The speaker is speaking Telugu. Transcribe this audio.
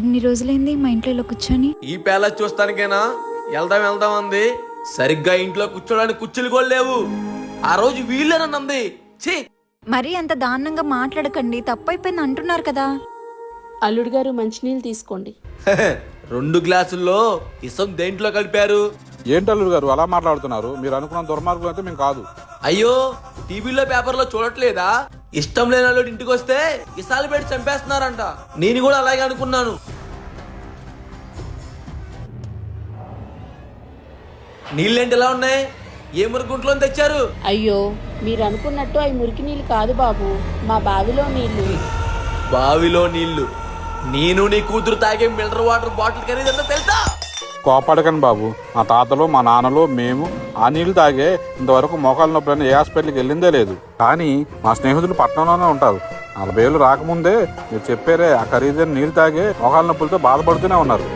ఇన్ని రోజులైంది మా ఇంట్లో ఇలా కూర్చొని. ఈ ప్యాలెస్ చూస్తానికేనా వెళ్దాం అంది. సరిగ్గా ఇంట్లో కూర్చోడానికి కుర్చీలు కూడా లేవు. ఆ రోజు వీళ్ళేనంది. ఛీ, మరీ అంత దారుణంగా మాట్లాడకండి, తప్పైపోయింది అంటున్నారు కదా. అల్లుడు గారు మంచినీళ్ళు తీసుకోండి. 2 గ్లాసుల్లో ఇసం దేంట్లో కలిపారు? ఏంటి అల్లుడు గారు అలా మాట్లాడుతున్నారు? మీరు అనుకున్న దుర్మార్గులు అయితే మేము కాదు. అయ్యో, టీవీలో పేపర్లో చూడట్లేదా? ఇష్టం లేని వాళ్ళు ఇంటికి వస్తే ఇసాలు పెట్టి చంపేస్తున్నారంట. నేను కూడా అలాగే అనుకున్నాను. నీళ్ళేంటి ఎలా ఉన్నాయి? ఏ మురుగుంట్లో తెచ్చారు? అయ్యో, మీరు అనుకున్నట్టు అవి మురికి నీళ్ళు కాదు బాబు, మా బావిలో నీళ్లు. బావిలో నీళ్లు? నేను నీ కూతురు తాగే మినరల్ వాటర్ బాటిల్ ఖరీదంతా తెలుసా? కోపాడకండి బాబు. మా తాతలు మా నాన్నలు మేము ఆ నీళ్లు తాగే ఇంతవరకు మోకాలు నొప్పులని ఏ హాస్పిటల్కి వెళ్ళిందే లేదు. కానీ మా స్నేహితులు పట్టణంలోనే ఉంటారు. 40 ఏళ్ళు రాకముందే మీరు చెప్పారే ఆ ఖరీదైన నీళ్లు తాగే మోకాలు నొప్పులతో బాధపడుతూనే ఉన్నారు.